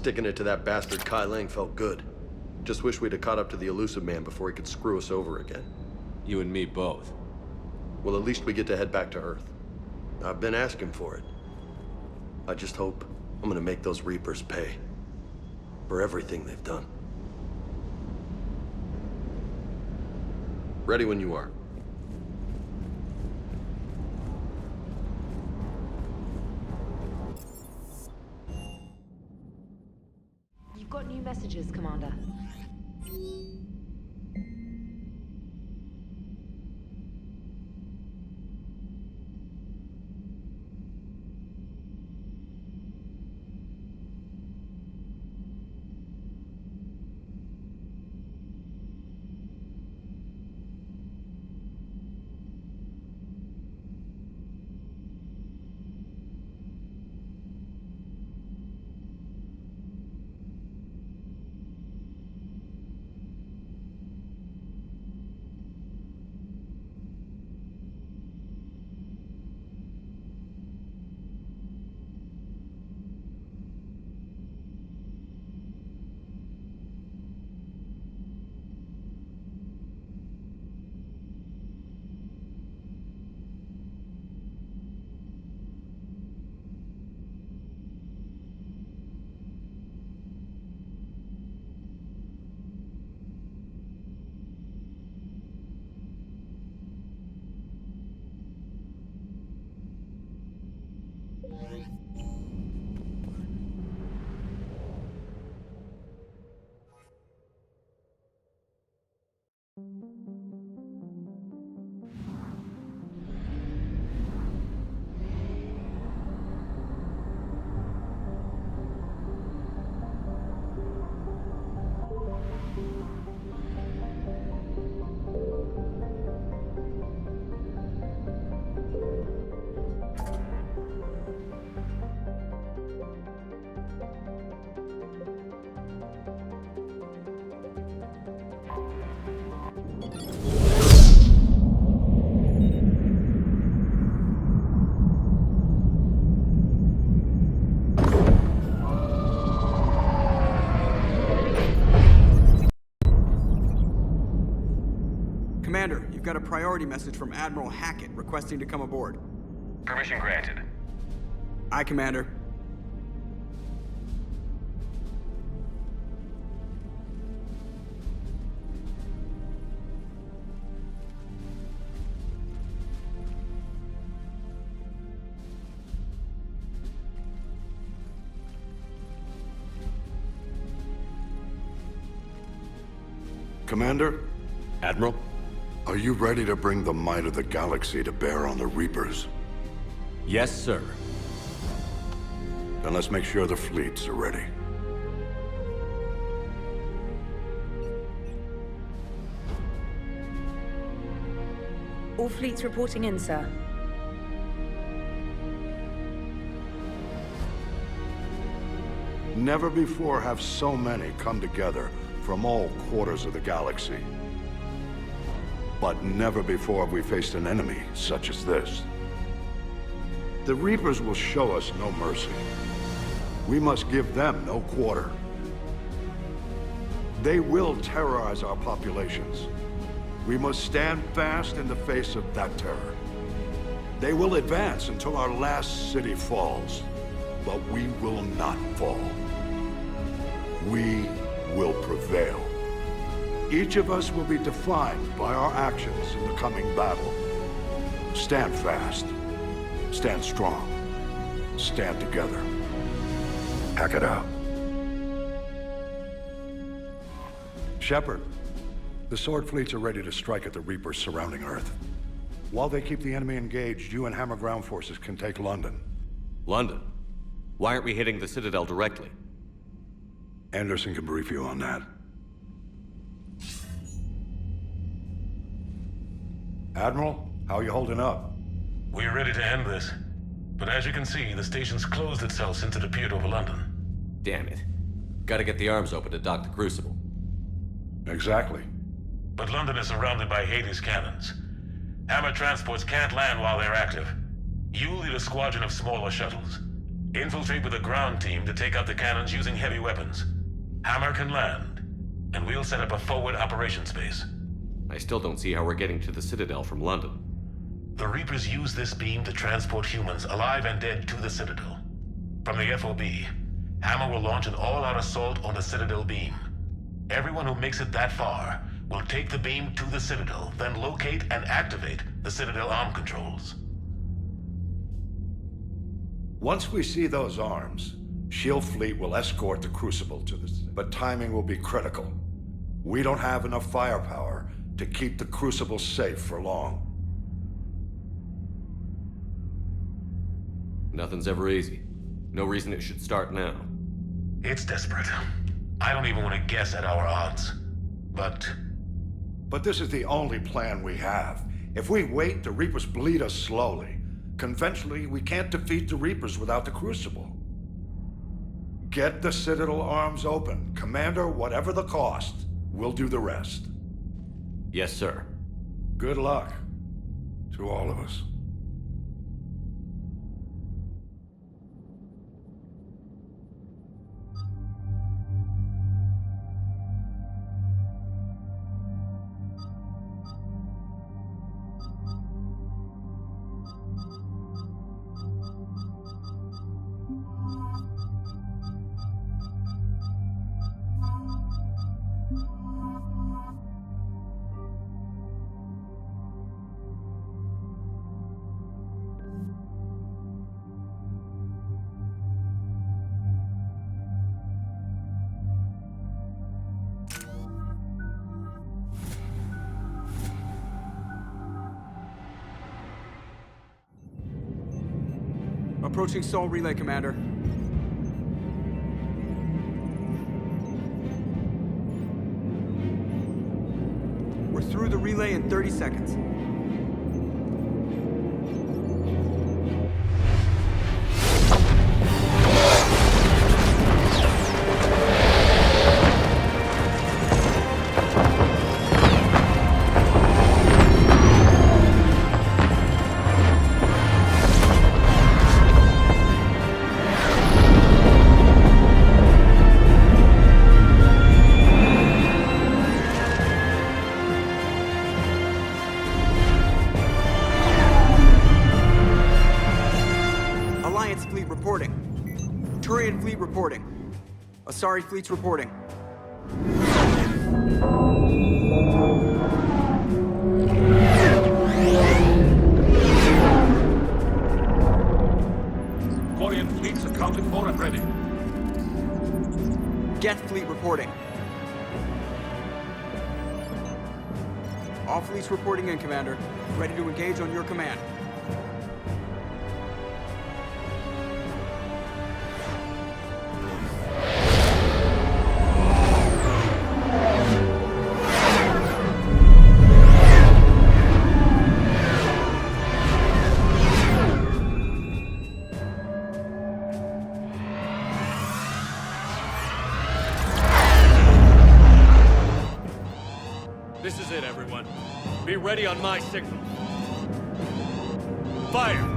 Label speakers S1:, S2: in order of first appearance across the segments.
S1: Sticking it to that bastard Kai Lang felt good. Just wish we'd have caught up to the Illusive Man before he could screw us over again.
S2: You and me both.
S1: Well, at least we get to head back to Earth. I've been asking for it. I just hope I'm gonna make those Reapers pay. For everything they've done. Ready when you are.
S3: You've got new messages, Commander.
S4: Commander, you've got a priority message from Admiral Hackett requesting to come aboard.
S5: Permission granted.
S4: Aye, Commander.
S6: Commander?
S1: Admiral?
S6: Are you ready to bring the might of the galaxy to bear on the Reapers?
S2: Yes, sir.
S6: Then let's make sure the fleets are ready.
S3: All fleets reporting in, sir.
S6: Never before have so many come together from all quarters of the galaxy. But never before have we faced an enemy such as this. The Reapers will show us no mercy. We must give them no quarter. They will terrorize our populations. We must stand fast in the face of that terror. They will advance until our last city falls, but we will not fall. We will prevail. Each of us will be defined by our actions in the coming battle. Stand fast. Stand strong. Stand together. Hack it out. Shepard, the Sword fleets are ready to strike at the Reapers surrounding Earth. While they keep the enemy engaged, you and Hammer ground forces can take London.
S2: London? Why aren't we hitting the Citadel directly?
S6: Anderson can brief you on that. Admiral, how are you holding up?
S5: We're ready to end this. But as you can see, the station's closed itself since it appeared over London.
S2: Damn it. Gotta get the arms open to dock the Crucible.
S6: Exactly.
S5: But London is surrounded by Hades cannons. Hammer transports can't land while they're active. You lead a squadron of smaller shuttles. Infiltrate with a ground team to take out the cannons using heavy weapons. Hammer can land, and we'll set up a forward operations base.
S2: I still don't see how we're getting to the Citadel from London.
S5: The Reapers use this beam to transport humans, alive and dead, to the Citadel. From the FOB, Hammer will launch an all-out assault on the Citadel beam. Everyone who makes it that far will take the beam to the Citadel, then locate and activate the Citadel arm controls.
S6: Once we see those arms, SHIELD fleet will escort the Crucible to the... But timing will be critical. We don't have enough firepower to keep the Crucible safe for long.
S2: Nothing's ever easy. No reason it should start now.
S5: It's desperate. I don't even want to guess at our odds. But
S6: this is the only plan we have. If we wait, the Reapers bleed us slowly. Conventionally, we can't defeat the Reapers without the Crucible. Get the Citadel arms open. Commander, whatever the cost, we'll do the rest.
S2: Yes, sir.
S6: Good luck to all of us.
S4: Approaching Sol Relay, Commander. We're through the relay in 30 seconds. Turian fleet reporting. Asari fleets reporting.
S5: Quarian fleets accounted for and ready.
S4: Geth fleet reporting. All fleets reporting in, Commander. Ready to engage on your command.
S7: This is it, everyone. Be ready on my signal. Fire!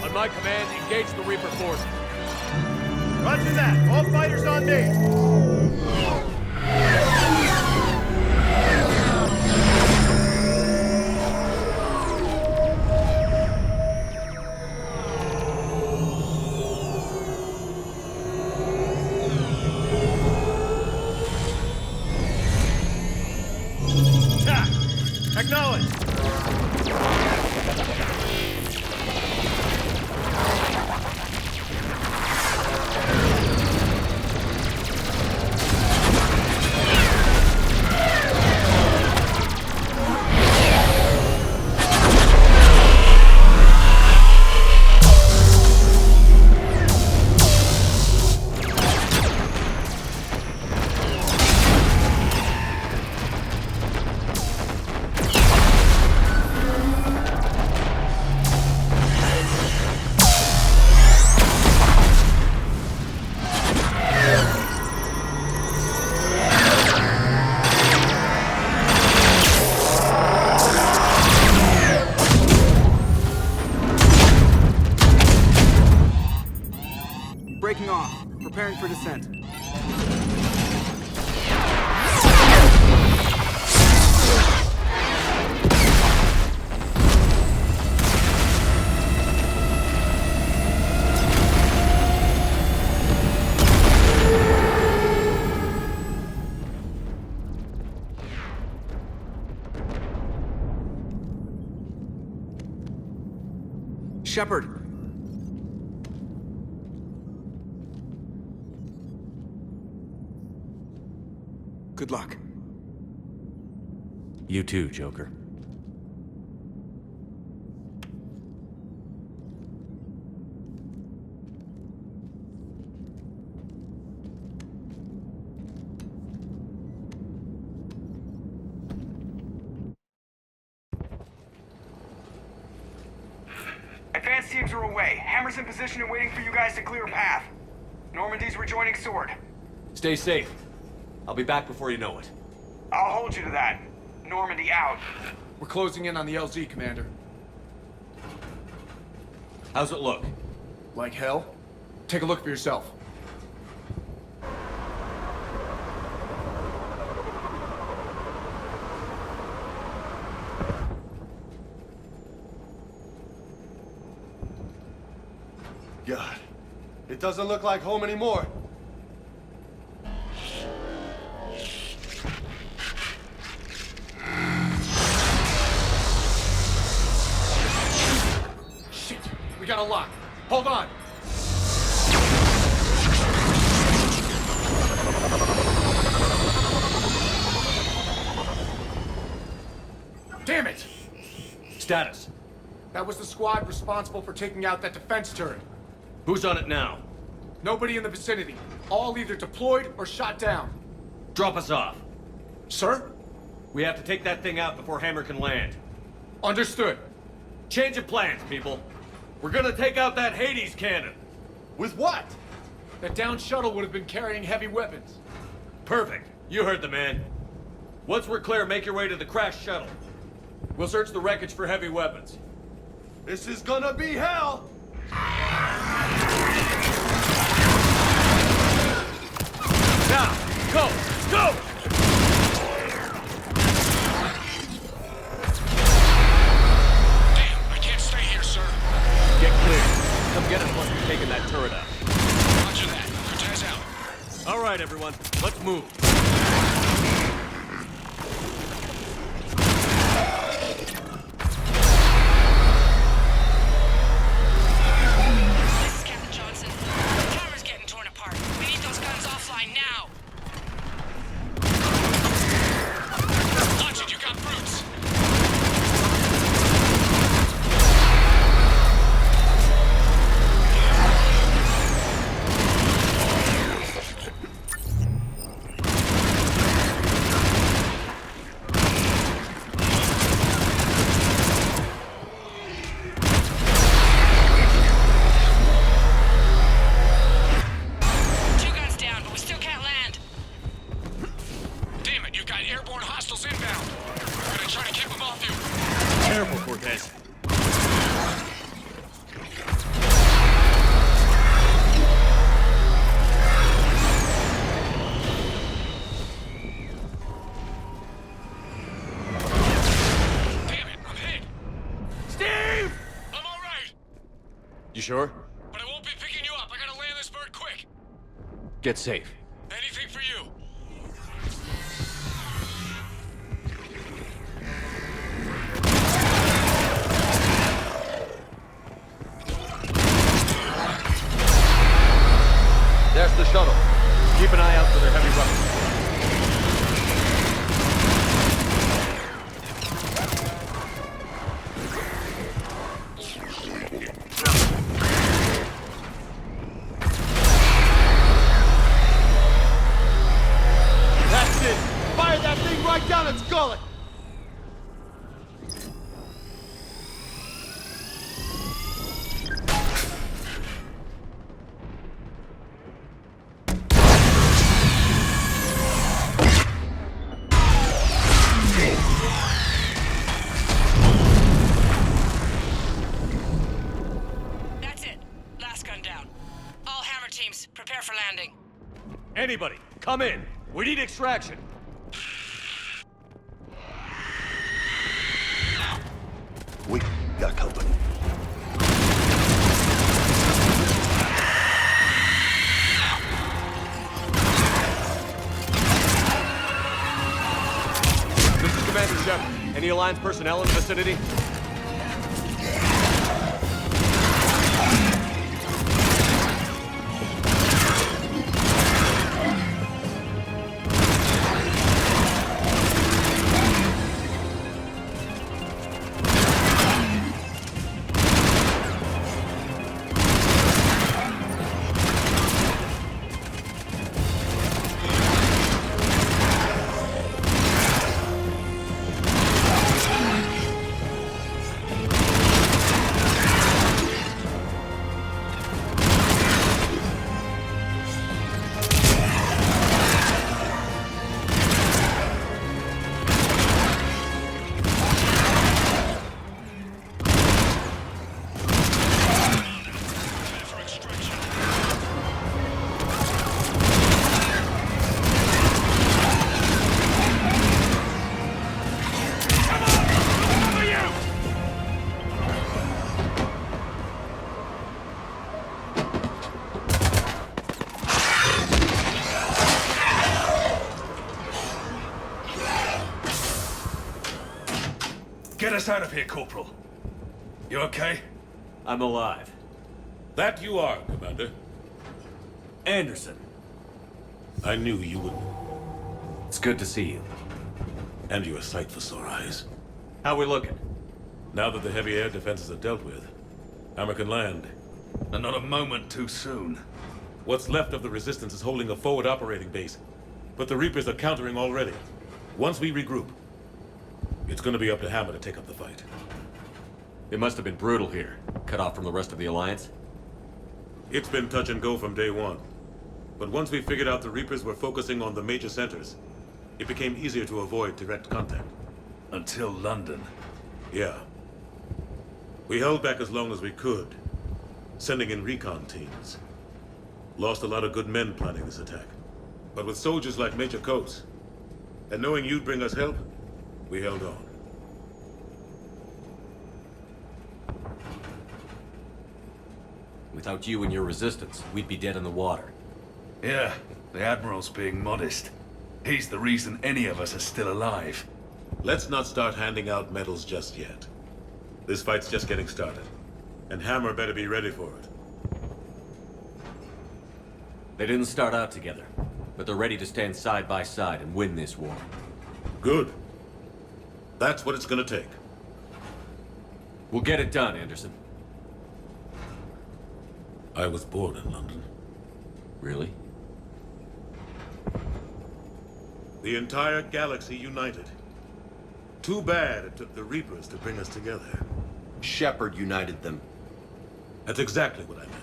S7: On my command, engage the Reaper forces. Roger that. All fighters on me. Acknowledge.
S4: Breaking off. Preparing for descent. Shepard. Good luck.
S2: You too, Joker.
S8: Advanced teams are away. Hammer's in position and waiting for you guys to clear a path. Normandy's rejoining Sword.
S2: Stay safe. I'll be back before you know it.
S8: I'll hold you to that. Normandy out.
S4: We're closing in on the LZ, Commander.
S2: How's it look?
S4: Like hell? Take a look for yourself.
S1: God, it doesn't look like home anymore.
S4: Shit! We got a lock. Hold on! Damn it!
S2: Status.
S4: That was the squad responsible for taking out that defense turret.
S2: Who's on it now?
S4: Nobody in the vicinity. All either deployed or shot down.
S2: Drop us off.
S4: Sir?
S2: We have to take that thing out before Hammer can land.
S4: Understood.
S2: Change of plans, people. We're gonna take out that Hades cannon.
S1: With what?
S4: That downed shuttle would have been carrying heavy weapons.
S2: Perfect. You heard the man. Once we're clear, make your way to the crashed shuttle. We'll search the wreckage for heavy weapons.
S1: This is gonna be hell!
S2: Now, go! Go!
S8: Damn, I can't stay here, sir.
S2: Get clear. Come get us once we've taken that turret out.
S8: Roger that. Cortez out.
S2: All right, everyone. Let's move.
S9: This is Captain Johnson. The camera's getting torn apart. We need those guns offline now.
S8: Launch it, you got brutes.
S2: You sure?
S7: But I won't be picking you up. I gotta land this bird quick.
S2: Get safe.
S7: Anything for you.
S2: There's the shuttle. Keep an eye out for their heavy weapons. That's it! Fire that thing right down its gullet!
S9: That's it. Last gun down. All Hammer teams, prepare for landing.
S2: Anybody, come in. We need extraction.
S1: We got company.
S2: This is Commander Shepard. Any Alliance personnel in the vicinity?
S7: Get us out of here, Corporal. You okay?
S2: I'm alive.
S5: That you are, Commander.
S2: Anderson,
S5: I knew you would.
S2: it's good to see you.
S5: And you're a sight for sore eyes.
S2: How we looking?
S5: Now that the heavy air defenses are dealt with, Hammer can land.
S7: And not a moment too soon.
S5: What's left of the Resistance is holding a forward operating base, but the Reapers are countering already. Once we regroup, it's gonna be up to Hammer to take up the fight.
S2: It must have been brutal here, cut off from the rest of the Alliance.
S5: It's been touch and go from day one. But once we figured out the Reapers were focusing on the major centers, it became easier to avoid direct contact.
S7: Until London.
S5: Yeah. We held back as long as we could, sending in recon teams. Lost a lot of good men planning this attack. But with soldiers like Major Coates, and knowing you'd bring us help, we held on.
S2: Without you and your resistance, we'd be dead in the water.
S7: Yeah, the Admiral's being modest. He's the reason any of us are still alive.
S5: Let's not start handing out medals just yet. This fight's just getting started, and Hammer better be ready for it.
S2: They didn't start out together, but they're ready to stand side by side and win this war.
S5: Good. That's what it's gonna take.
S2: We'll get it done, Anderson.
S5: I was born in London.
S2: Really?
S5: The entire galaxy united. Too bad it took the Reapers to bring us together.
S1: Shepard united them.
S5: That's exactly what I meant.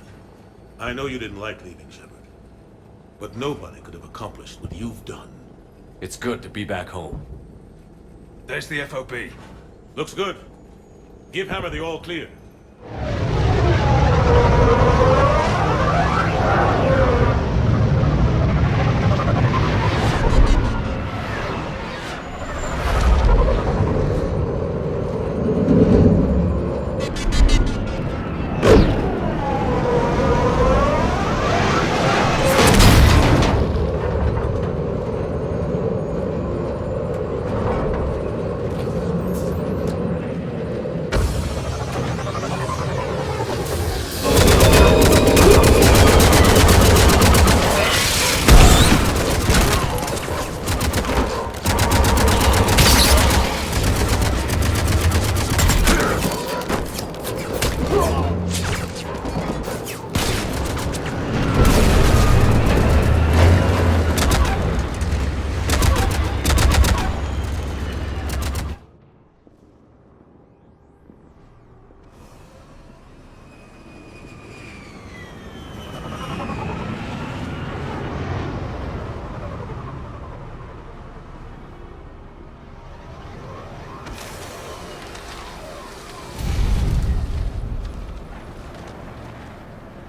S5: I know you didn't like leaving Shepard, but nobody could have accomplished what you've done.
S2: It's good to be back home.
S7: There's the FOB.
S5: Looks good. Give Hammer the all clear.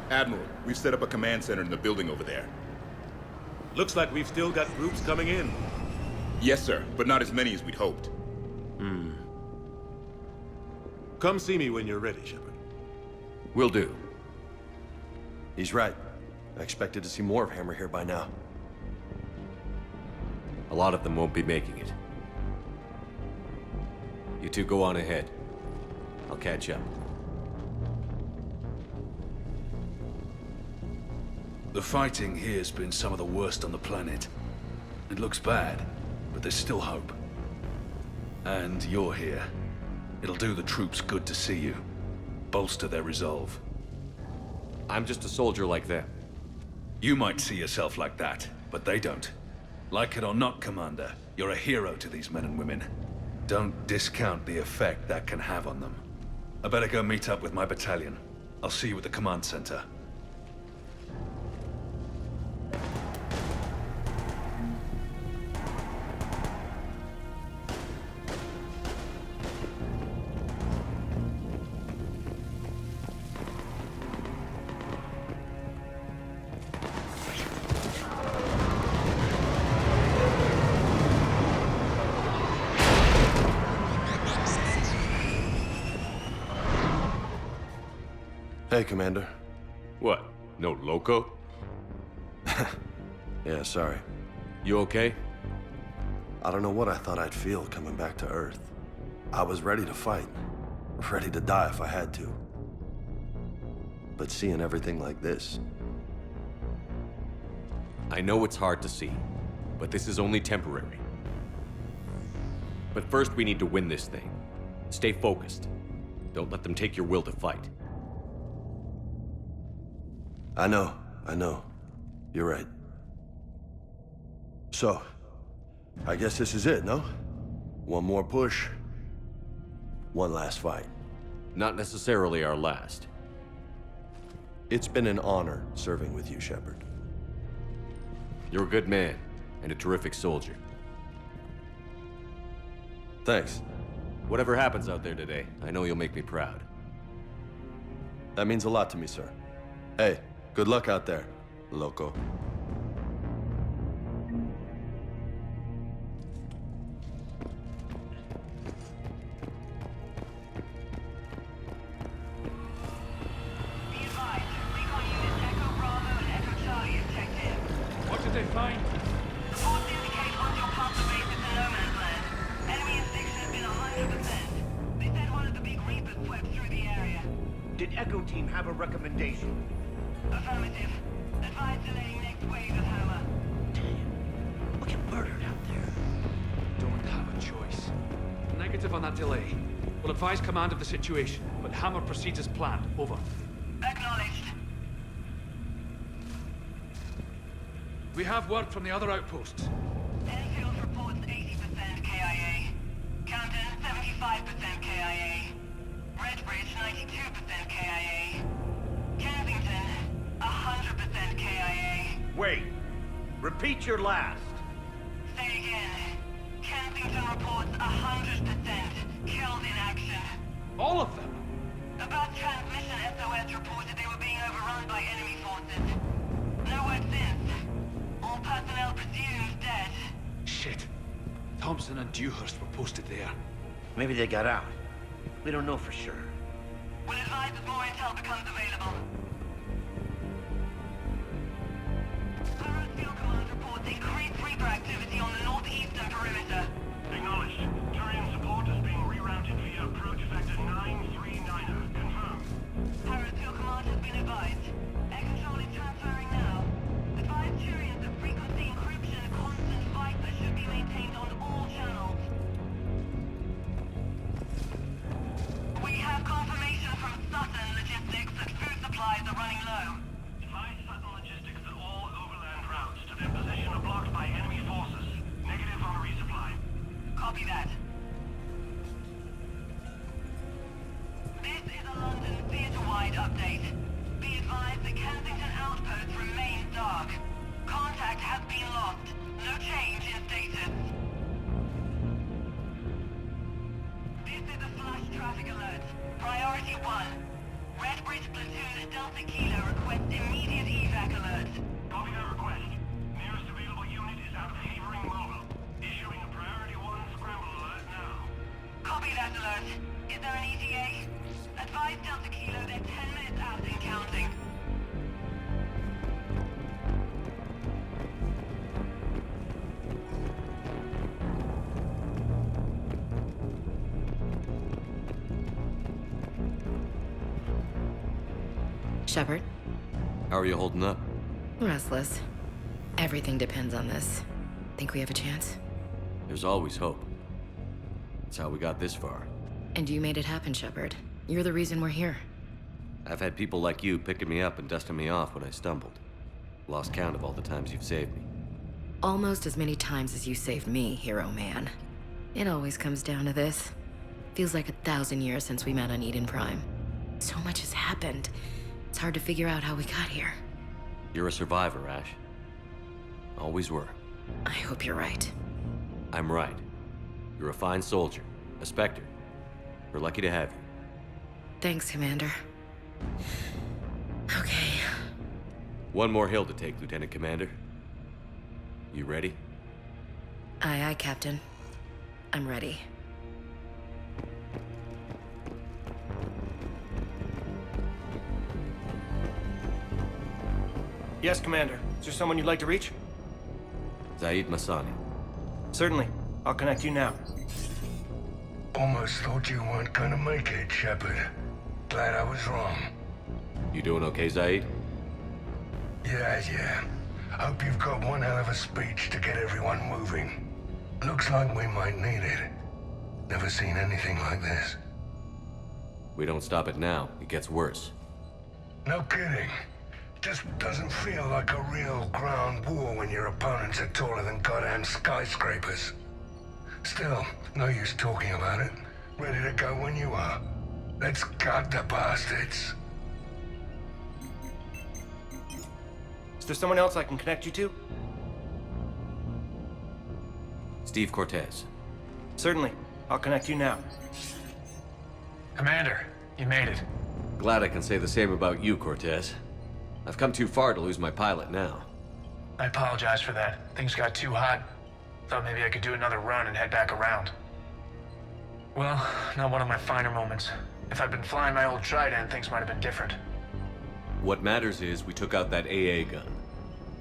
S10: Admiral, we've set up a command center in the building over there.
S2: Looks like we've still got groups coming in.
S10: Yes, sir, but not as many as we'd hoped.
S2: Come see me when you're ready, Shepard.
S1: Will do. He's right. I expected to see more of Hammer here by now.
S11: A lot of them won't be making it. You two go on ahead. I'll catch up.
S7: The fighting here's been some of the worst on the planet. It looks bad, but there's still hope. And you're here. It'll do the troops good to see you. Bolster their resolve.
S11: I'm just a soldier like them.
S7: You might see yourself like that, but they don't. Like it or not, Commander, you're a hero to these men and women. Don't discount the effect that can have on them. I better go meet up with my battalion. I'll see you at the command center.
S1: Hey, Commander.
S11: What? No loco?
S1: Yeah, sorry.
S11: You okay?
S1: I don't know what I thought I'd feel coming back to Earth. I was ready to fight. Ready to die if I had to. But seeing everything like this...
S11: I know it's hard to see, but this is only temporary. But first we need to win this thing. Stay focused. Don't let them take your will to fight.
S1: I know. You're right. So, I guess this is it, no? One more push. One last fight.
S11: Not necessarily our last.
S1: It's been an honor serving with you, Shepard.
S11: You're a good man, and a terrific soldier.
S1: Thanks.
S11: Whatever happens out there today, I know you'll make me proud.
S1: That means a lot to me, sir. Hey, good luck out there, loco.
S8: What did they find? Reports indicate one of your partner bases in no man's land. Enemy instincts has been 100%. They said one of the big Reapers swept through the area.
S12: Did Echo Team have a recommendation?
S8: Affirmative. Advise delaying next wave of Hammer.
S12: Damn. We'll get murdered out there.
S13: Don't have a choice. Negative on that delay. We'll advise command of the situation, but Hammer proceeds as planned. Over.
S8: Acknowledged.
S13: We have word from the other outposts.
S8: Enfield reports 80% KIA. Camden, 75% KIA. Redbridge, 92% KIA. Kensington, 100% KIA.
S12: Wait. Repeat your last.
S8: Say again. Kensington reports 100% killed in action.
S13: All of them?
S8: About transmission, SOS reported they were being overrun by enemy forces. No word since. All personnel presumed dead.
S13: Shit. Thompson and Dewhurst were posted there.
S12: Maybe they got out. We don't know for sure.
S8: We'll advise as more intel becomes available. Harrods Field Command reports increased Reaper activity on the northeastern perimeter.
S14: Acknowledged. Turian support is being rerouted via approach vector 939er. Confirmed.
S8: Harrods Field Command has been advised. Air control is transferring now. Advise Turians that frequency encryption constant Viper should be maintained on all channels. We have confirmation from Sutton Logistics that food supplies
S15: Shepard?
S11: How are you holding up?
S15: Restless. Everything depends on this. Think we have a chance?
S11: There's always hope. That's how we got this far.
S15: And you made it happen, Shepard. You're the reason we're here.
S11: I've had people like you picking me up and dusting me off when I stumbled. Lost count of all the times you've saved me.
S15: Almost as many times as you saved me, hero man. It always comes down to this. Feels like 1,000 years since we met on Eden Prime. So much has happened. It's hard to figure out how we got here.
S11: You're a survivor, Ash. Always were.
S15: I hope you're right.
S11: I'm right. You're a fine soldier. A Spectre. We're lucky to have you.
S15: Thanks, Commander. Okay.
S11: One more hill to take, Lieutenant Commander. You ready?
S15: Aye, aye, Captain. I'm ready.
S16: Yes, Commander. Is there someone you'd like to reach?
S11: Zaid Masani.
S16: Certainly. I'll connect you now.
S17: Almost thought you weren't gonna make it, Shepard. Glad I was wrong.
S11: You doing okay, Zaid?
S17: Yeah. Hope you've got one hell of a speech to get everyone moving. Looks like we might need it. Never seen anything like this.
S11: We don't stop it now, it gets worse.
S17: No kidding. Just doesn't feel like a real ground war when your opponents are taller than goddamn skyscrapers. Still, no use talking about it. Ready to go when you are. Let's gut the bastards.
S16: Is there someone else I can connect you to?
S11: Steve Cortez.
S16: Certainly. I'll connect you now.
S13: Commander, you made it.
S11: Glad I can say the same about you, Cortez. I've come too far to lose my pilot now.
S13: I apologize for that. Things got too hot. Thought maybe I could do another run and head back around. Well, not one of my finer moments. If I'd been flying my old Trident, things might have been different.
S11: What matters is we took out that AA gun.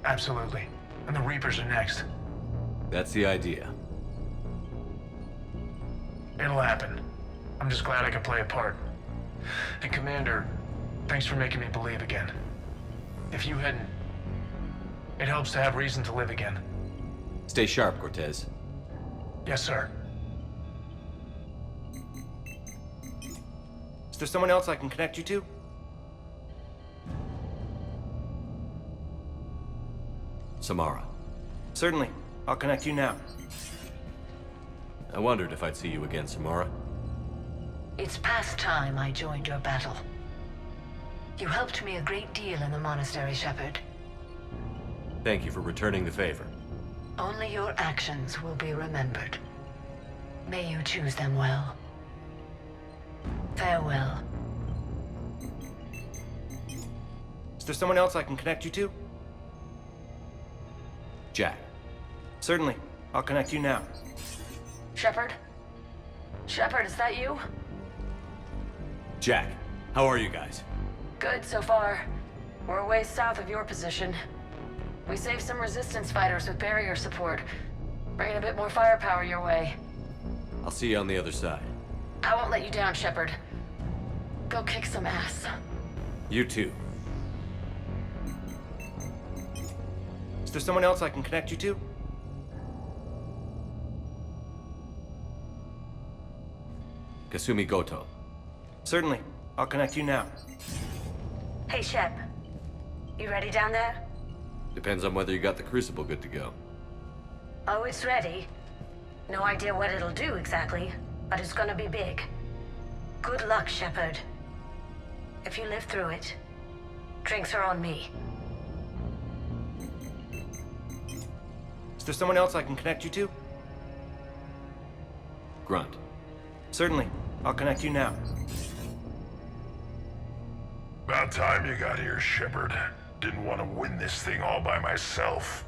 S13: Absolutely. And the Reapers are next.
S11: That's the idea.
S13: It'll happen. I'm just glad I could play a part. And Commander, thanks for making me believe again. If you hadn't... It helps to have reason to live again.
S11: Stay sharp, Cortez.
S13: Yes, sir.
S16: Is there someone else I can connect you to?
S11: Samara.
S16: Certainly. I'll connect you now.
S11: I wondered if I'd see you again, Samara.
S18: It's past time I joined your battle. You helped me a great deal in the monastery, Shepard.
S11: Thank you for returning the favor.
S18: Only your actions will be remembered. May you choose them well. Farewell.
S16: Is there someone else I can connect you to?
S11: Jack.
S16: Certainly. I'll connect you now.
S18: Shepard? Shepard, is that you?
S11: Jack, how are you guys?
S18: Good so far. We're a ways south of your position. We saved some resistance fighters with barrier support. Bringing a bit more firepower your way.
S11: I'll see you on the other side.
S18: I won't let you down, Shepard. Go kick some ass.
S11: You too.
S16: Is there someone else I can connect you to?
S11: Kasumi Goto.
S16: Certainly. I'll connect you now.
S18: Hey, Shep. You ready down there?
S11: Depends on whether you got the Crucible good to go.
S18: Oh, it's ready. No idea what it'll do exactly, but it's gonna be big. Good luck, Shepard. If you live through it, drinks are on me.
S16: Is there someone else I can connect you to?
S11: Grunt.
S16: Certainly. I'll connect you now.
S17: About time you got here, Shepard. Didn't want to win this thing all by myself.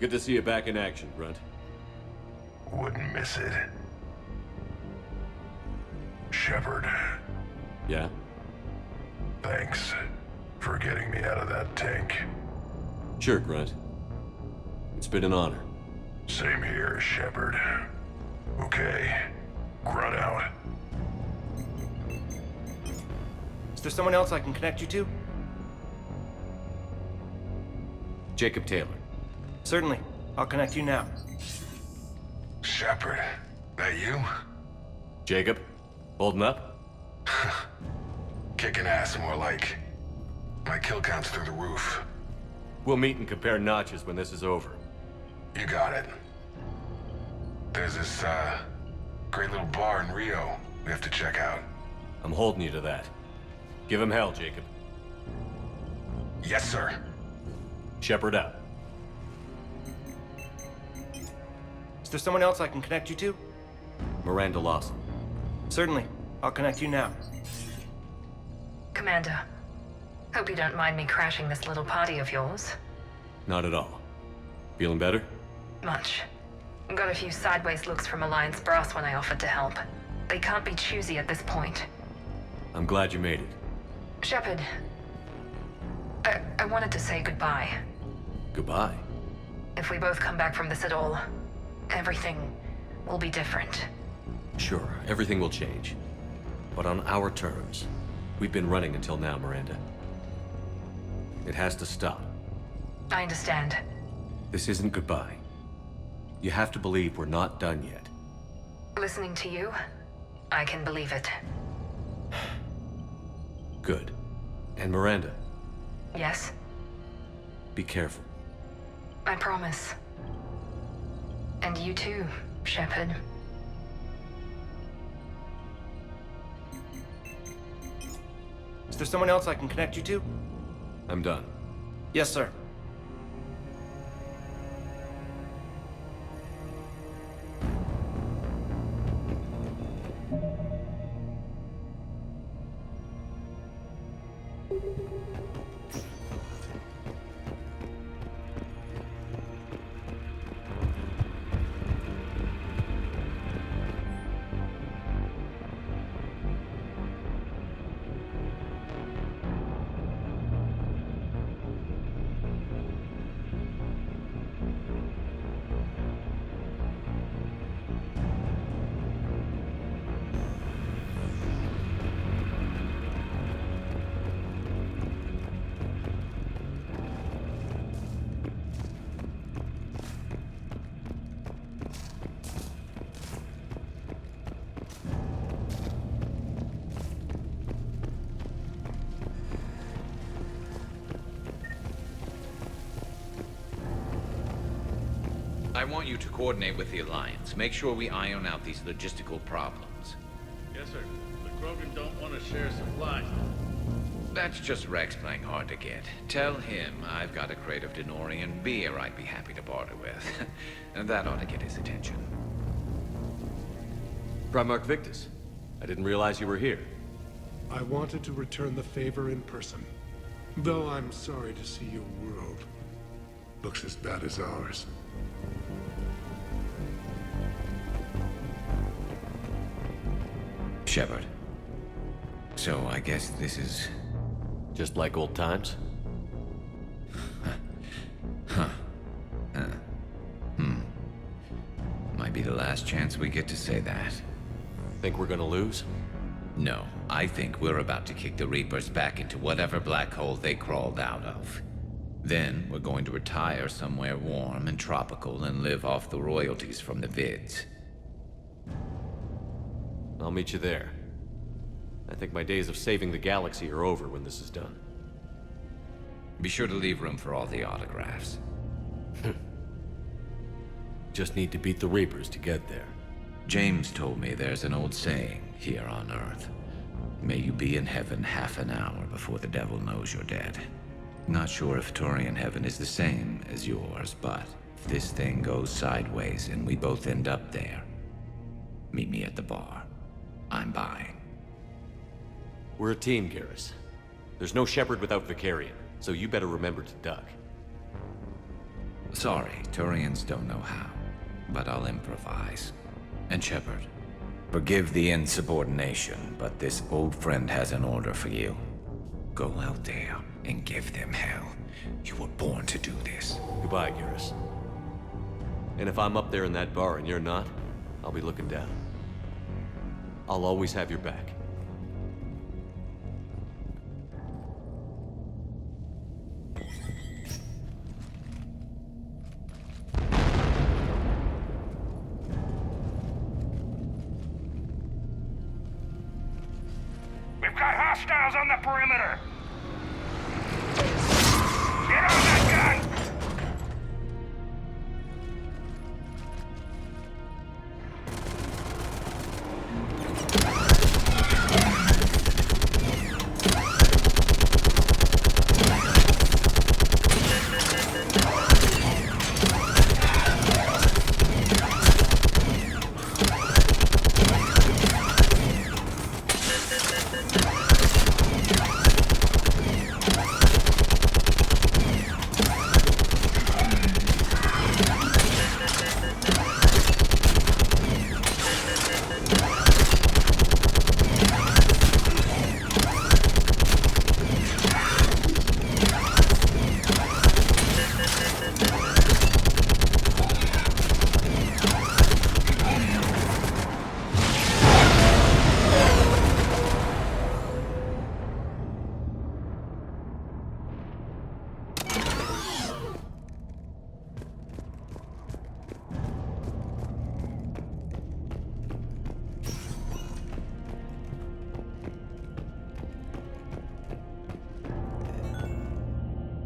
S11: Good to see you back in action, Grunt.
S17: Wouldn't miss it. Shepard.
S11: Yeah?
S17: Thanks for getting me out of that tank.
S11: Sure, Grunt. It's been an honor.
S17: Same here, Shepard. Okay. Grunt out.
S16: Is there someone else I can connect you to?
S11: Jacob Taylor.
S16: Certainly. I'll connect you now.
S17: Shepard, that you?
S11: Jacob, holding up?
S17: Kicking ass, more like. My kill count's through the roof.
S11: We'll meet and compare notches when this is over.
S17: You got it. There's this, great little bar in Rio we have to check out.
S11: I'm holding you to that. Give him hell, Jacob.
S17: Yes, sir.
S11: Shepard out.
S16: Is there someone else I can connect you to?
S11: Miranda Lawson.
S16: Certainly. I'll connect you now.
S19: Commander, hope you don't mind me crashing this little party of yours.
S11: Not at all. Feeling better?
S19: Much. Got a few sideways looks from Alliance brass when I offered to help. They can't be choosy at this point.
S11: I'm glad you made it.
S19: Shepard, I wanted to say goodbye.
S11: Goodbye.
S19: If we both come back from this at all, everything will be different.
S11: Sure, everything will change. But on our terms. We've been running until now, Miranda. It has to stop.
S19: I understand.
S11: This isn't goodbye. You have to believe we're not done yet.
S19: Listening to you, I can believe it.
S11: Good. And Miranda,
S19: Yes,
S11: be careful.
S19: I promise. And you too, Shepard.
S16: Is there someone else I can connect you to?
S11: I'm done.
S16: Yes, sir.
S20: I want you to coordinate with the Alliance. Make sure we iron out these logistical problems.
S14: Yes, sir. The Krogan don't want to share supplies.
S20: That's just Rex playing hard to get. Tell him I've got a crate of Denorian beer I'd be happy to barter with. And that ought to get his attention.
S11: Primarch Victus, I didn't realize you were here.
S21: I wanted to return the favor in person. Though I'm sorry to see your world looks as bad as ours.
S20: Shepard. So I guess this is...
S11: just like old times?
S20: Might be the last chance we get to say that.
S11: Think we're gonna lose?
S20: No, I think we're about to kick the Reapers back into whatever black hole they crawled out of. Then we're going to retire somewhere warm and tropical and live off the royalties from the vids.
S11: I'll meet you there. I think my days of saving the galaxy are over when this is done.
S20: Be sure to leave room for all the autographs.
S11: Just need to beat the Reapers to get there.
S20: James told me there's an old saying here on Earth. May you be in heaven half an hour before the devil knows you're dead. Not sure if Turian heaven is the same as yours, but if this thing goes sideways and we both end up there, meet me at the bar. I'm buying.
S11: We're a team, Garrus. There's no Shepard without Vicarian, so you better remember to duck.
S20: Sorry, Turians don't know how, but I'll improvise. And Shepard, forgive the insubordination, but this old friend has an order for you. Go out there and give them hell. You were born to do this.
S11: Goodbye, Garrus. And if I'm up there in that bar and you're not, I'll be looking down. I'll always have your back.
S14: Hostiles on the perimeter! Get on that gun!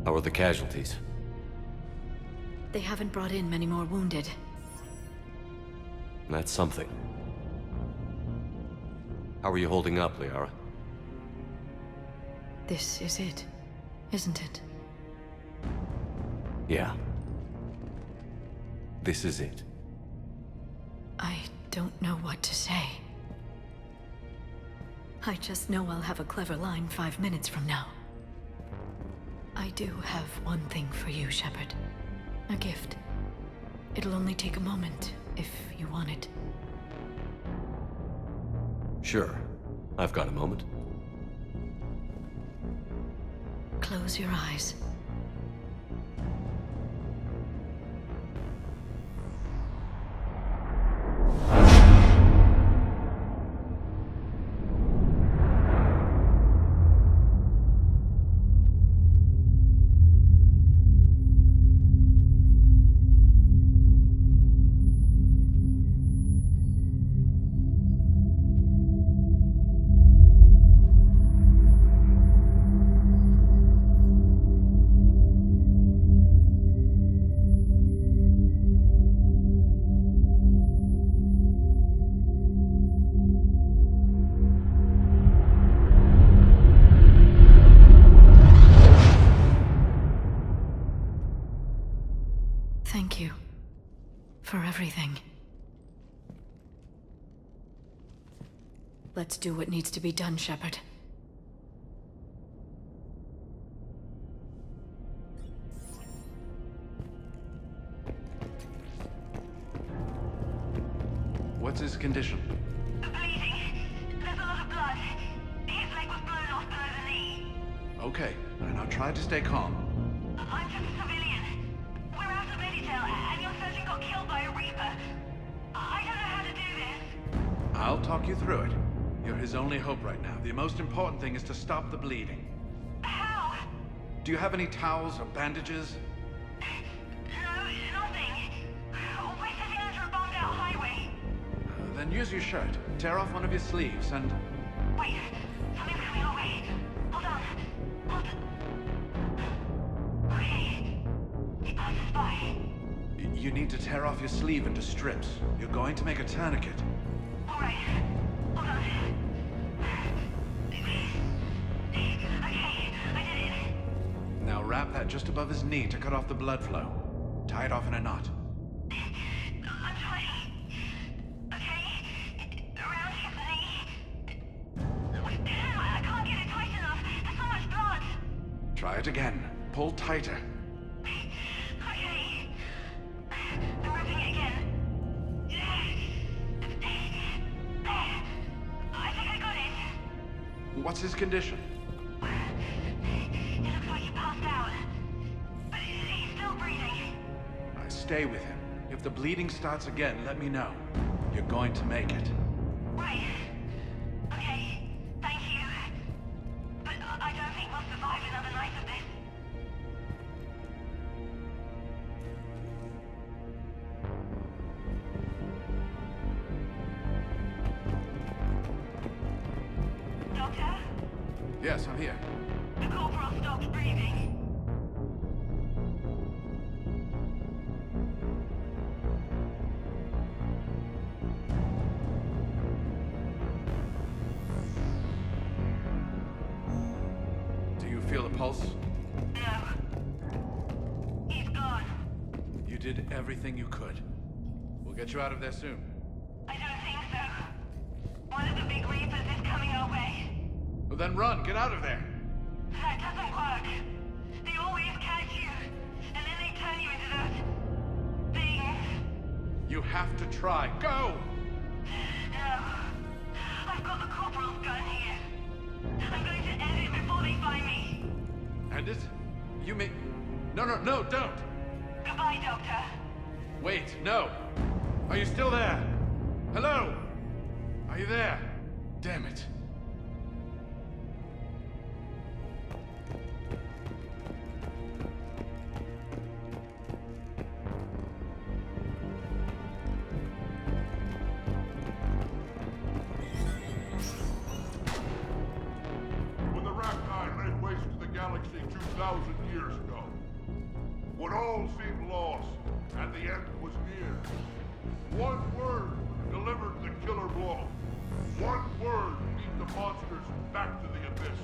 S11: How are the casualties?
S15: They haven't brought in many more wounded.
S11: That's something. How are you holding up, Liara?
S15: This is it, isn't it?
S11: Yeah. This is it.
S15: I don't know what to say. I just know I'll have a clever line 5 minutes from now. I do have one thing for you, Shepard. A gift. It'll only take a moment, if you want it.
S11: Sure. I've got a moment.
S15: Close your eyes. Thank you for everything. Let's do what needs to be done, Shepard.
S3: What's his condition?
S8: Bleeding. There's a lot of blood. His leg was blown off below the knee.
S3: Okay, now try to stay calm.
S8: I'm just a civilian. We're out of Meditail, and your surgeon got killed by a Reaper. I don't know how to do this.
S3: I'll talk you through it. You're his only hope right now. The most important thing is to stop the bleeding.
S8: How?
S3: Do you have any towels or bandages?
S8: No, nothing. We're sitting under a bombed-out highway.
S3: Then use your shirt. Tear off one of your sleeves and...
S8: Wait, something's coming our way. Hold on. Okay. He passed us by.
S3: You need to tear off your sleeve into strips. You're going to make a tourniquet.
S8: All right. Hold on. Okay, I did it.
S3: Now wrap that just above his knee to cut off the blood flow. Tie it off in a knot.
S8: I'm trying. Okay? Around his knee. I can't get it tight enough. There's so much blood.
S3: Try it again. Pull tighter.
S8: Okay. I'm ripping it again. There. I think I got it.
S3: What's his condition?
S8: It looks like he passed out. But he's still breathing.
S3: Stay with him. If the bleeding starts again, let me know. You're going to make it.
S8: Right. Okay. Thank you. But I don't think we'll survive another night of this. Doctor?
S3: Yes, I'm here.
S8: The corporal stopped breathing.
S3: Do you feel the pulse?
S8: No. He's gone.
S3: You did everything you could. We'll get you out of there soon.
S8: I don't think so. One of the big Reapers is coming our way.
S3: Well, then run. Get out of there.
S8: That doesn't work. They always catch you, and then they turn you into that thing.
S3: You have to try. Go!
S8: No. I've got the corporal's gun here. I'm going to end it before they find me.
S3: End it? You may... No, don't!
S8: Goodbye, Doctor.
S3: Wait, no! Are you still there? Hello? Are you there? Damn it.
S6: When the Rachni laid waste to the galaxy 2,000 years ago, when all seemed lost and the end was near, one word delivered the killer blow. One word beat the monsters back to the abyss.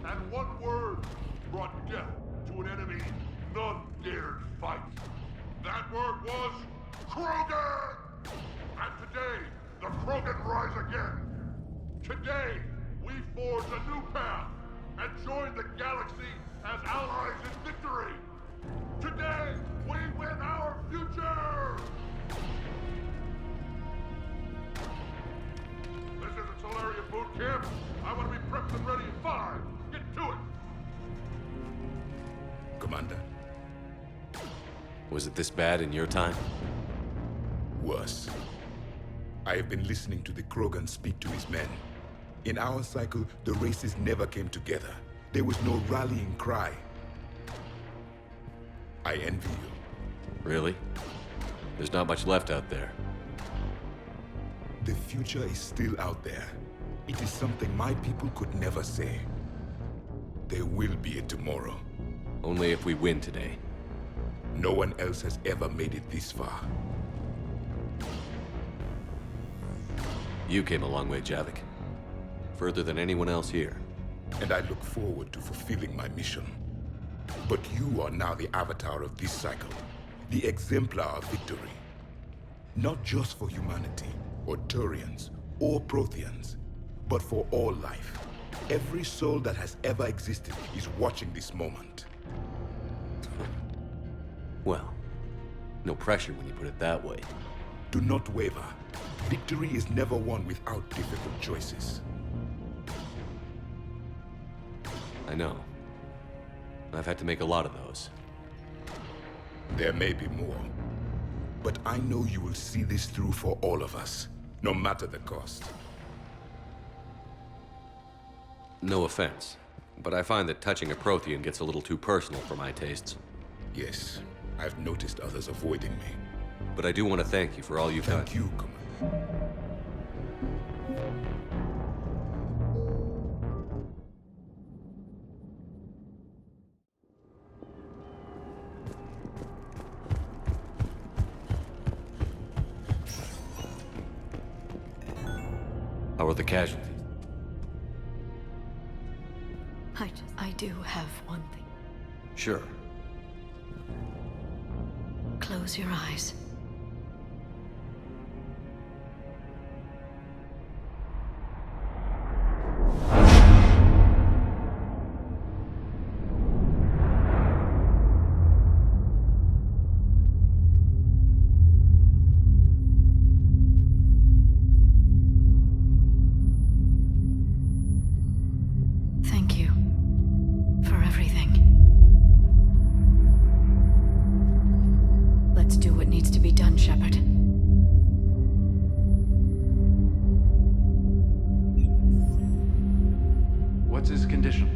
S6: And one word brought death to an enemy none dared fight. That word was Krogan! And today, the Krogan rise again. Today, we forge a new path and join the galaxy as allies in victory. Today, we win our future! This isn't Solarian boot camp. I want to be prepped and ready in 5. Get to it!
S10: Commander,
S11: Was it this bad in your time?
S10: worse. I have been listening to the Krogan speak to his men. In our cycle, the races never came together. There was no rallying cry. I envy you.
S11: Really? There's not much left out there.
S10: The future is still out there. It is something my people could never say. There will be a tomorrow.
S11: Only if we win today.
S10: No one else has ever made it this far.
S11: You came a long way, Javik. Further than anyone else here.
S10: And I look forward to fulfilling my mission. But you are now the avatar of this cycle. The exemplar of victory. Not just for humanity, or Turians, or Protheans, but for all life. Every soul that has ever existed is watching this moment.
S11: Well, no pressure when you put it that way.
S10: Do not waver. Victory is never won without difficult choices.
S11: I know. I've had to make a lot of those.
S10: There may be more. But I know you will see this through for all of us, no matter the cost.
S11: No offense, but I find that touching a Prothean gets a little too personal for my tastes.
S10: Yes, I've noticed others avoiding me.
S11: But I do want to thank you for all you've done.
S10: Thank you, Commander.
S11: How are the casualties?
S15: I do have one thing.
S11: Sure.
S15: Close your eyes. Thank you for everything. Let's do what needs to be done, Shepard.
S3: What's his condition?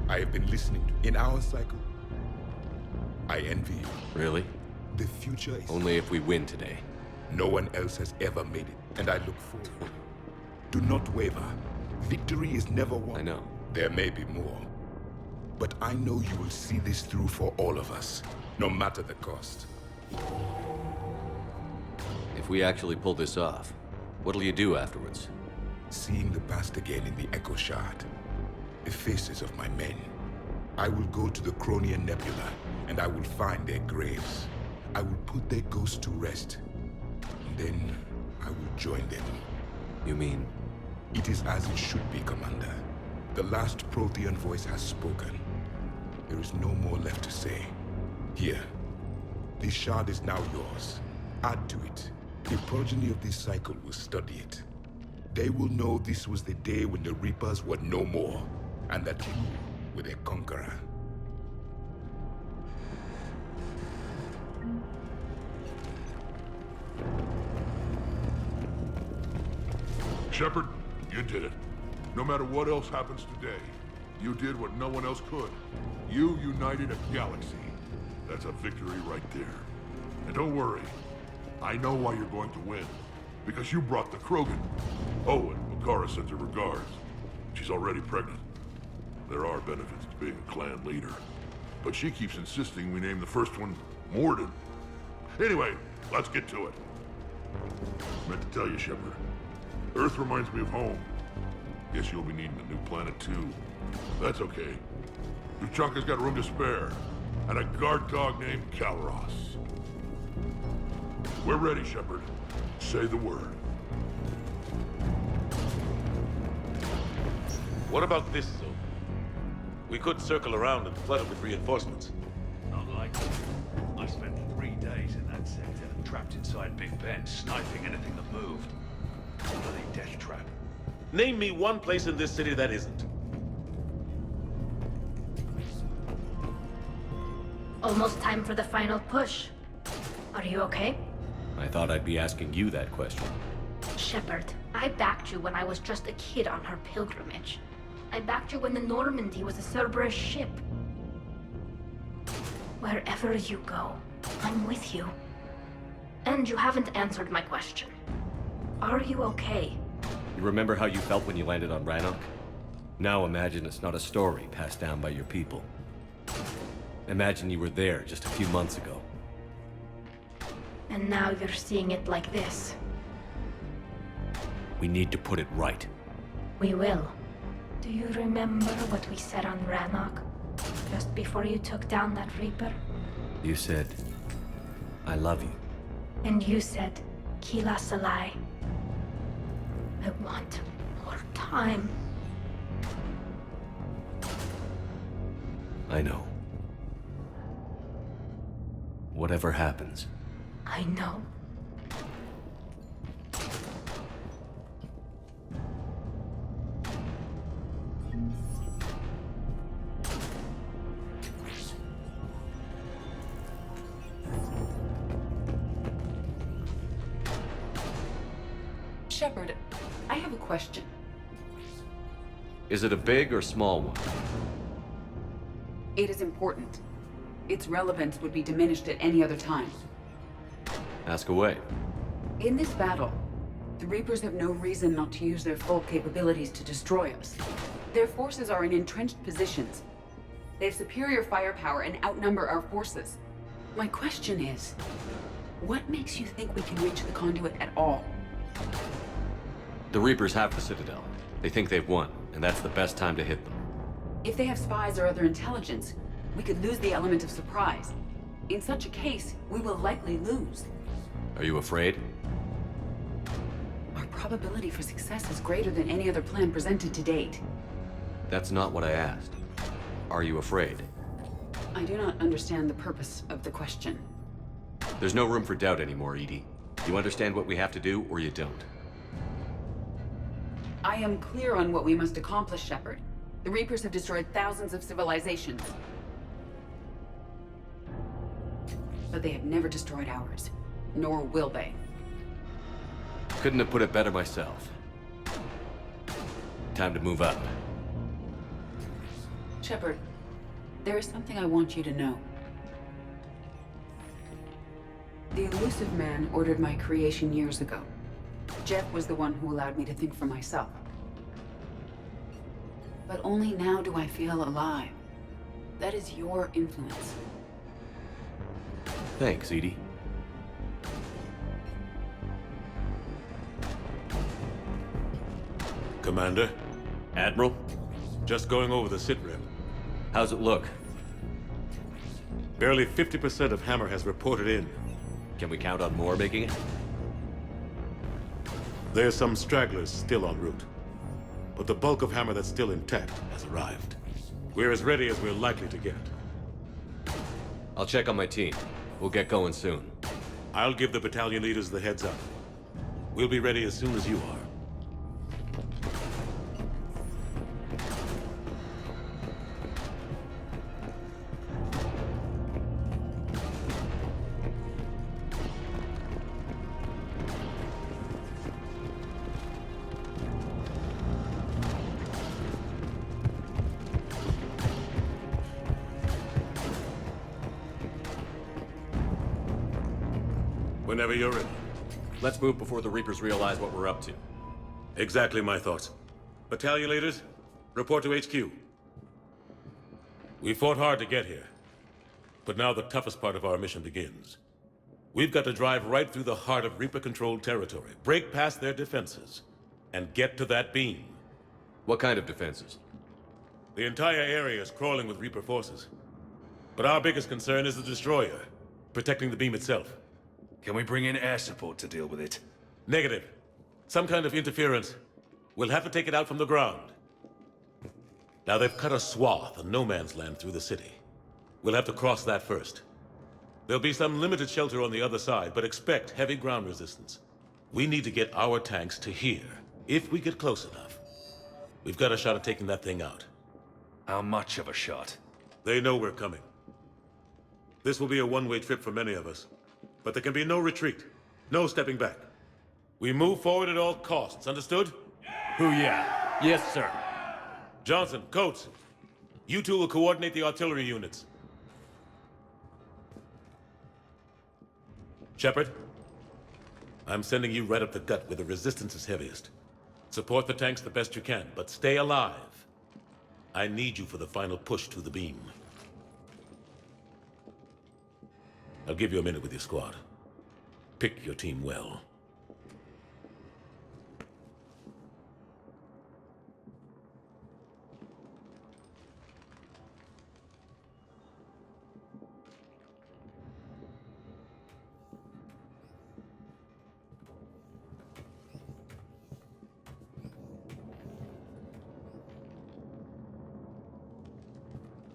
S10: I have been listening to... In our cycle, I envy you.
S11: Really?
S10: The future is...
S11: Only if we win today.
S10: No one else has ever made it, and I look forward. Do not waver. Victory is never won.
S11: I know.
S10: There may be more. But I know you will see this through for all of us, no matter the cost.
S11: If we actually pull this off, what'll you do afterwards?
S10: Seeing the past again in the Echo Shard, the faces of my men. I will go to the Cronian Nebula, and I will find their graves. I will put their ghosts to rest. And then I will join them.
S11: You mean?
S10: It is as it should be, Commander. The last Prothean voice has spoken. There is no more left to say. Here. This shard is now yours. Add to it. The progeny of this cycle will study it. They will know this was the day when the Reapers were no more, and that you were their conqueror.
S6: Shepard, you did it. No matter what else happens today, you did what no one else could. You united a galaxy. That's a victory right there. And don't worry, I know why you're going to win. Because you brought the Krogan. Oh, and Makara sends her regards. She's already pregnant. There are benefits to being a clan leader. But she keeps insisting we name the first one Mordin. Anyway, let's get to it. Meant to tell you, Shepard. Earth reminds me of home. Guess you'll be needing a new planet too. That's okay. Tuchanka's got room to spare. And a guard dog named Kalros. We're ready, Shepard. Say the word.
S5: What about this zone? We could circle around and flood it with reinforcements.
S7: Unlikely. I spent 3 days in that sector, trapped inside Big Ben, sniping anything that moved. Bloody death trap.
S5: Name me one place in this city that isn't.
S18: Almost time for the final push. Are you okay?
S11: I thought I'd be asking you that question.
S18: Shepard, I backed you when I was just a kid on her pilgrimage. I backed you when the Normandy was a Cerberus ship. Wherever you go, I'm with you. And you haven't answered my question. Are you okay?
S11: You remember how you felt when you landed on Rannoch? Now imagine it's not a story passed down by your people. Imagine you were there just a few months ago.
S18: And now you're seeing it like this.
S11: We need to put it right.
S18: We will. Do you remember what we said on Rannoch? Just before you took down that Reaper?
S11: You said, I love you.
S18: And you said, Kila Salai. I want more time.
S11: I know. Whatever happens.
S18: I know.
S4: Shepard, I have a question.
S11: Is it a big or small one?
S4: It is important. Its relevance would be diminished at any other time.
S11: Ask away.
S4: In this battle, the Reapers have no reason not to use their full capabilities to destroy us. Their forces are in entrenched positions. They have superior firepower and outnumber our forces. My question is, what makes you think we can reach the conduit at all?
S11: The Reapers have the Citadel. They think they've won, and that's the best time to hit them.
S4: If they have spies or other intelligence, we could lose the element of surprise. In such a case, we will likely lose.
S11: Are you afraid?
S4: Our probability for success is greater than any other plan presented to date.
S11: That's not what I asked. Are you afraid?
S4: I do not understand the purpose of the question.
S11: There's no room for doubt anymore, EDI. You understand what we have to do, or you don't.
S4: I am clear on what we must accomplish, Shepard. The Reapers have destroyed thousands of civilizations. But they have never destroyed ours. Nor will they.
S11: Couldn't have put it better myself. Time to move up.
S4: Shepard, there is something I want you to know. The Illusive Man ordered my creation years ago. Jeff was the one who allowed me to think for myself. But only now do I feel alive. That is your influence.
S11: Thanks, Edie.
S9: Commander?
S11: Admiral?
S9: Just going over the sitrep.
S11: How's it look?
S9: Barely 50% of Hammer has reported in.
S11: Can we count on more making it?
S9: There's some stragglers still en route. But the bulk of Hammer that's still intact has arrived. We're as ready as we're likely to get.
S11: I'll check on my team. We'll get going soon.
S9: I'll give the battalion leaders the heads up. We'll be ready as soon as you are. Whenever you're ready.
S11: Let's move before the Reapers realize what we're up to.
S9: Exactly my thoughts. Battalion leaders, report to HQ. We fought hard to get here. But now the toughest part of our mission begins. We've got to drive right through the heart of Reaper-controlled territory, break past their defenses, and get to that beam.
S11: What kind of defenses?
S9: The entire area is crawling with Reaper forces. But our biggest concern is the destroyer, protecting the beam itself.
S7: Can we bring in air support to deal with it?
S9: Negative. Some kind of interference. We'll have to take it out from the ground. Now they've cut a swath of no man's land through the city. We'll have to cross that first. There'll be some limited shelter on the other side, but expect heavy ground resistance. We need to get our tanks to here, if we get close enough. We've got a shot at taking that thing out.
S7: How much of a shot?
S9: They know we're coming. This will be a one-way trip for many of us. But there can be no retreat. No stepping back. We move forward at all costs, understood?
S11: Booyah. Yes, sir.
S9: Johnson, Coates, you two will coordinate the artillery units. Shepard, I'm sending you right up the gut where the resistance is heaviest. Support the tanks the best you can, but stay alive. I need you for the final push to the beam. I'll give you a minute with your squad. Pick your team well.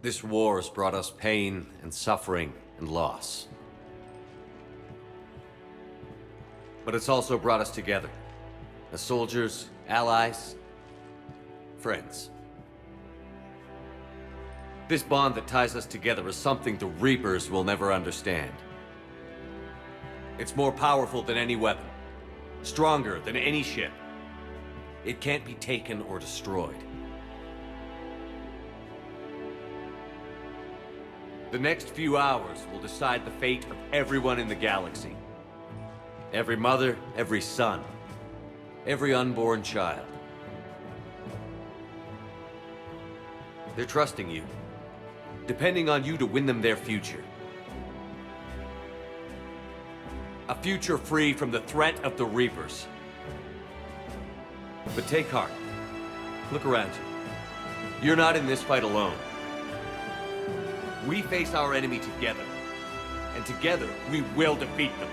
S11: This war has brought us pain and suffering and loss. But it's also brought us together. As soldiers, allies, friends. This bond that ties us together is something the Reapers will never understand. It's more powerful than any weapon. Stronger than any ship. It can't be taken or destroyed. The next few hours will decide the fate of everyone in the galaxy. Every mother, every son, every unborn child. They're trusting you, depending on you to win them their future. A future free from the threat of the Reapers. But take heart. Look around you. You're not in this fight alone. We face our enemy together, and together we will defeat them.